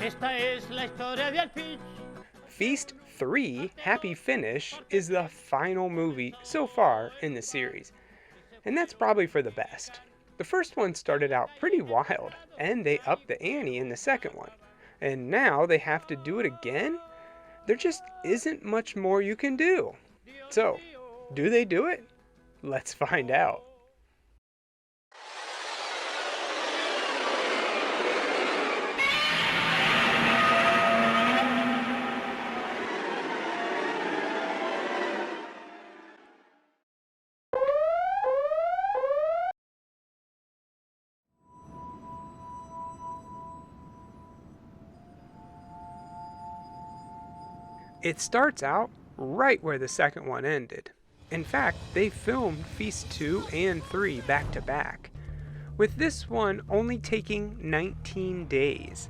Esta es la historia de Alfie. Feast 3, Happy Finish, is the final movie so far in the series, and that's probably for the best. The first one started out pretty wild, and they upped the ante in the second one, and now they have to do it again? There just isn't much more you can do. So, do they do it? Let's find out. It starts out right where the second one ended. In fact, they filmed Feast 2 and 3 back to back, with this one only taking 19 days.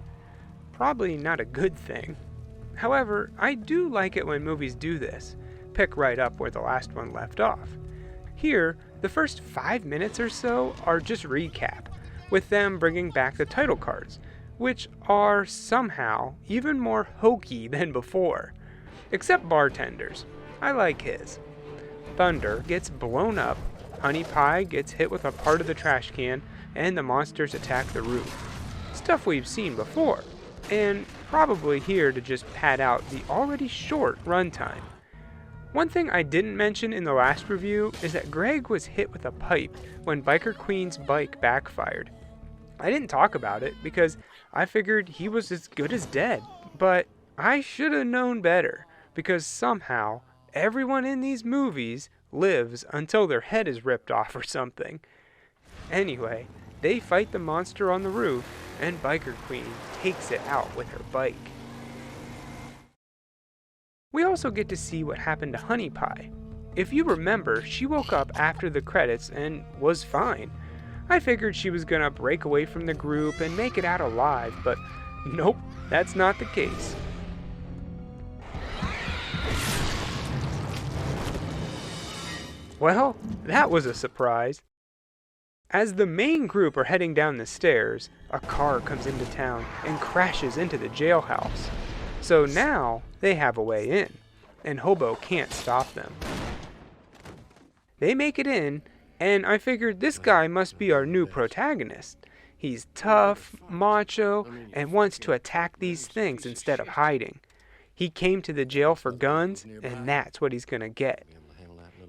Probably not a good thing. However, I do like it when movies do this, pick right up where the last one left off. Here, the first 5 minutes or so are just recap, with them bringing back the title cards, which are somehow even more hokey than before. Except Bartender's. I like his. Thunder gets blown up, Honey Pie gets hit with a part of the trash can, and the monsters attack the roof. Stuff we've seen before, and probably here to just pad out the already short runtime. One thing I didn't mention in the last review is that Greg was hit with a pipe when Biker Queen's bike backfired. I didn't talk about it because I figured he was as good as dead, but I should have known better. Because somehow, everyone in these movies lives until their head is ripped off or something. Anyway, they fight the monster on the roof, and Biker Queen takes it out with her bike. We also get to see what happened to Honey Pie. If you remember, she woke up after the credits and was fine. I figured she was gonna break away from the group and make it out alive, but nope, that's not the case. Well, that was a surprise. As the main group are heading down the stairs, a car comes into town and crashes into the jailhouse. So now they have a way in, and Hobo can't stop them. They make it in, and I figured this guy must be our new protagonist. He's tough, macho, and wants to attack these things instead of hiding. He came to the jail for guns, and that's what he's gonna get.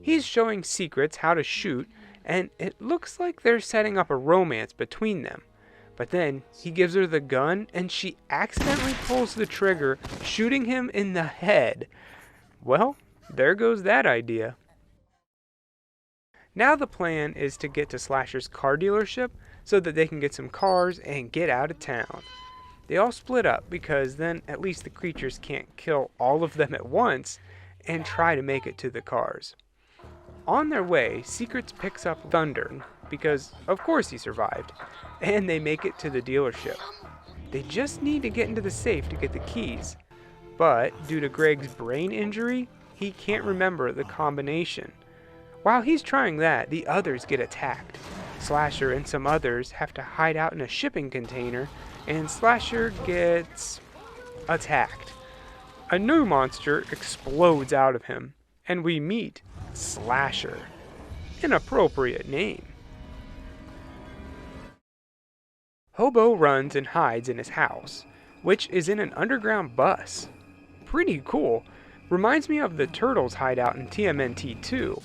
He's showing Secrets how to shoot, and it looks like they're setting up a romance between them. But then he gives her the gun, and she accidentally pulls the trigger, shooting him in the head. Well, there goes that idea. Now the plan is to get to Slasher's car dealership so that they can get some cars and get out of town. They all split up because then at least the creatures can't kill all of them at once and try to make it to the cars. On their way, Secrets picks up Thunder, because of course he survived, and they make it to the dealership. They just need to get into the safe to get the keys, but due to Greg's brain injury, he can't remember the combination. While he's trying that, the others get attacked. Slasher and some others have to hide out in a shipping container, and Slasher gets attacked. A new monster explodes out of him, and we meet Slasher. An appropriate name. Hobo runs and hides in his house, which is in an underground bus. Pretty cool. Reminds me of the Turtles hideout in TMNT 2,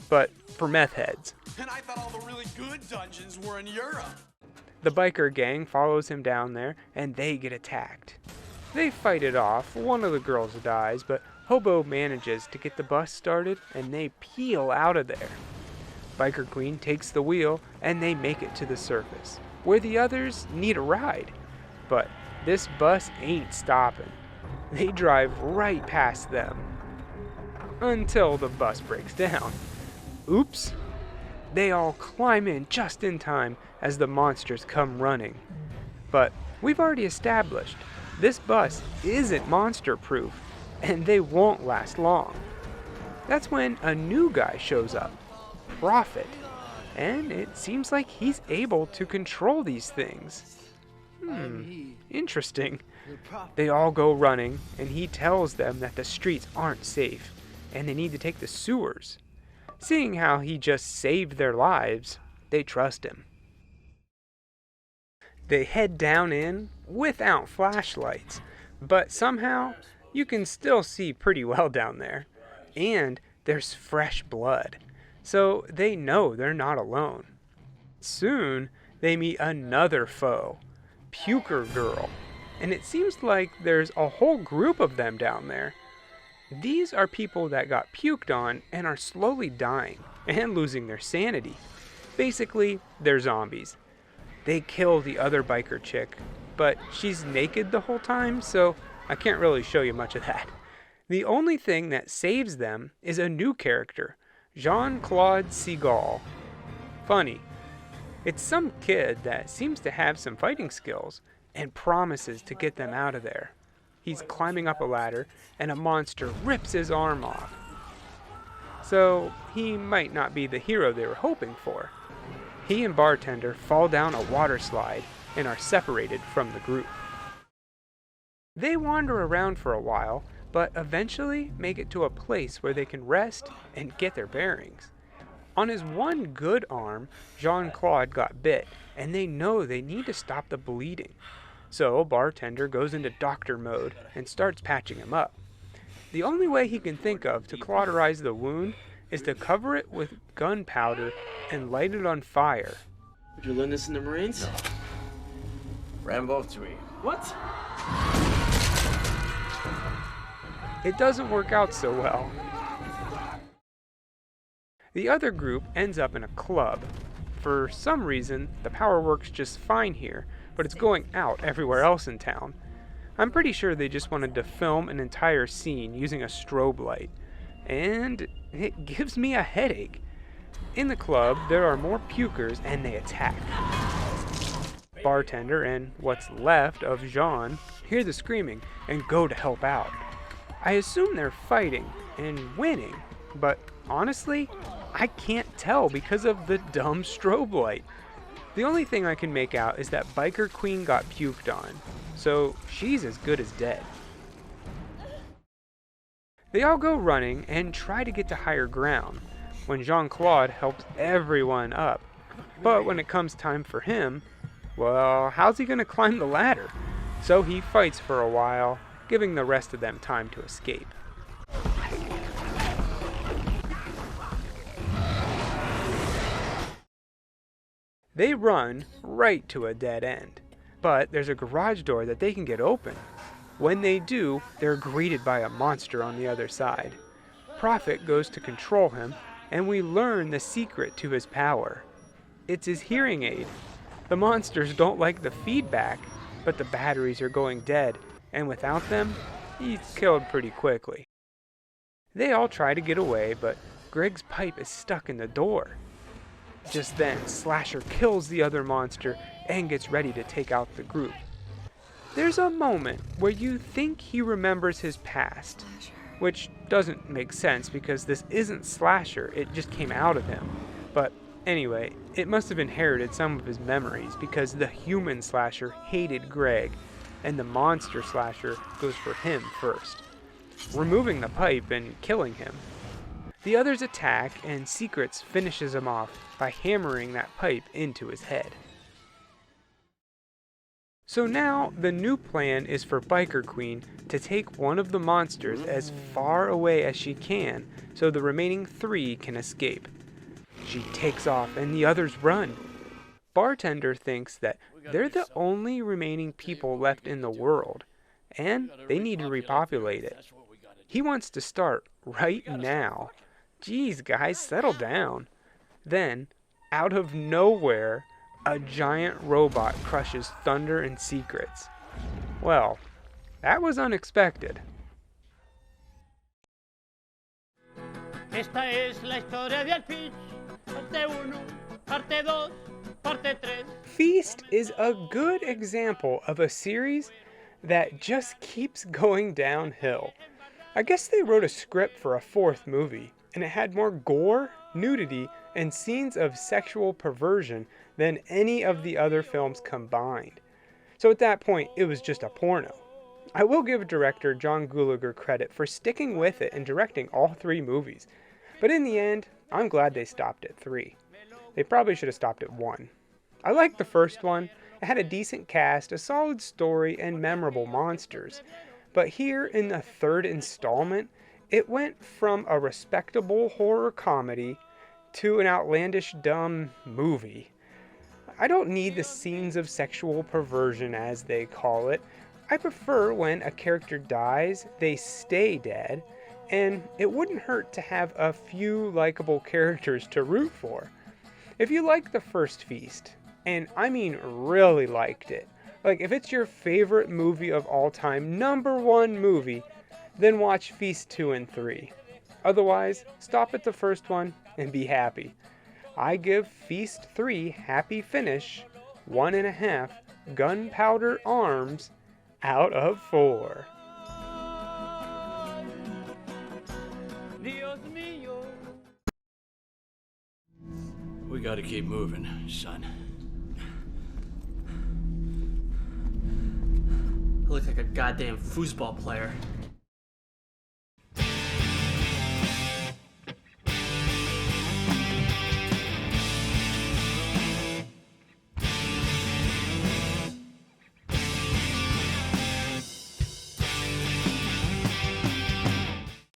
but for meth heads. And I thought all the really good dungeons were in Europe. The biker gang follows him down there, and they get attacked. They fight it off, one of the girls dies, but Hobo manages to get the bus started, and they peel out of there. Biker Queen takes the wheel, and they make it to the surface, where the others need a ride. But this bus ain't stopping. They drive right past them. Until the bus breaks down. Oops. They all climb in just in time as the monsters come running. But we've already established this bus isn't monster-proof, and they won't last long. That's when a new guy shows up, Prophet, and it seems like he's able to control these things. Interesting. They all go running, and he tells them that the streets aren't safe, and they need to take the sewers. Seeing how he just saved their lives, they trust him. They head down in without flashlights, but somehow you can still see pretty well down there. And there's fresh blood, so they know they're not alone. Soon, they meet another foe, Puker Girl, and it seems like there's a whole group of them down there. These are people that got puked on and are slowly dying and losing their sanity. Basically, they're zombies. They kill the other biker chick, but she's naked the whole time, so I can't really show you much of that. The only thing that saves them is a new character, Jean-Claude Seagal. Funny, it's some kid that seems to have some fighting skills and promises to get them out of there. He's climbing up a ladder and a monster rips his arm off. So he might not be the hero they were hoping for. He and Bartender fall down a water slide and are separated from the group. They wander around for a while, but eventually make it to a place where they can rest and get their bearings. On his one good arm, Jean-Claude got bit, and they know they need to stop the bleeding. So Bartender goes into doctor mode and starts patching him up. The only way he can think of to cauterize the wound is to cover it with gunpowder and light it on fire. Did you learn this in the Marines? No. Rambo 3. What? It doesn't work out so well. The other group ends up in a club. For some reason, the power works just fine here, but it's going out everywhere else in town. I'm pretty sure they just wanted to film an entire scene using a strobe light. And it gives me a headache. In the club, there are more pukers and they attack. Bartender and what's left of Jean hear the screaming and go to help out. I assume they're fighting and winning, but honestly, I can't tell because of the dumb strobe light. The only thing I can make out is that Biker Queen got puked on, so she's as good as dead. They all go running and try to get to higher ground, when Jean-Claude helps everyone up. But when it comes time for him, well, how's he gonna climb the ladder? So he fights for a while, giving the rest of them time to escape. They run right to a dead end, but there's a garage door that they can get open. When they do, they're greeted by a monster on the other side. Prophet goes to control him, and we learn the secret to his power. It's his hearing aid. The monsters don't like the feedback, but the batteries are going dead, and without them, he's killed pretty quickly. They all try to get away, but Greg's pipe is stuck in the door. Just then, Slasher kills the other monster and gets ready to take out the group. There's a moment where you think he remembers his past, which doesn't make sense because this isn't Slasher, it just came out of him. But anyway, it must have inherited some of his memories because the human Slasher hated Greg, and the monster Slasher goes for him first, removing the pipe and killing him. The others attack, and Secrets finishes him off by hammering that pipe into his head. So now, the new plan is for Biker Queen to take one of the monsters as far away as she can so the remaining 3 can escape. She takes off and the others run. Bartender thinks that they're the only remaining people left in the world, and they need to repopulate it. He wants to start right now. Geez, guys, settle down. Then, out of nowhere, a giant robot crushes Thunder and Secrets. Well, that was unexpected. Esta es la historia de Alfich, parte 1, parte 2, parte 3. Feast is a good example of a series that just keeps going downhill. I guess they wrote a script for a 4th movie, and it had more gore, nudity, and scenes of sexual perversion than any of the other films combined. So at that point, it was just a porno. I will give director John Gulager credit for sticking with it and directing all 3 movies. But in the end, I'm glad they stopped at 3. They probably should have stopped at 1. I liked the first one. It had a decent cast, a solid story, and memorable monsters. But here in the 3rd installment, it went from a respectable horror comedy to an outlandish dumb movie. I don't need the scenes of sexual perversion, as they call it. I prefer when a character dies, they stay dead, and it wouldn't hurt to have a few likable characters to root for. If you like the first Feast, and I mean really liked it, like if it's your favorite movie of all time, #1 movie, then watch Feast 2 and 3. Otherwise, stop at the first one and be happy. I give Feast 3 happy finish, 1.5 gunpowder arms out of 4. Dios mío. We gotta keep moving, son. I look like a goddamn foosball player.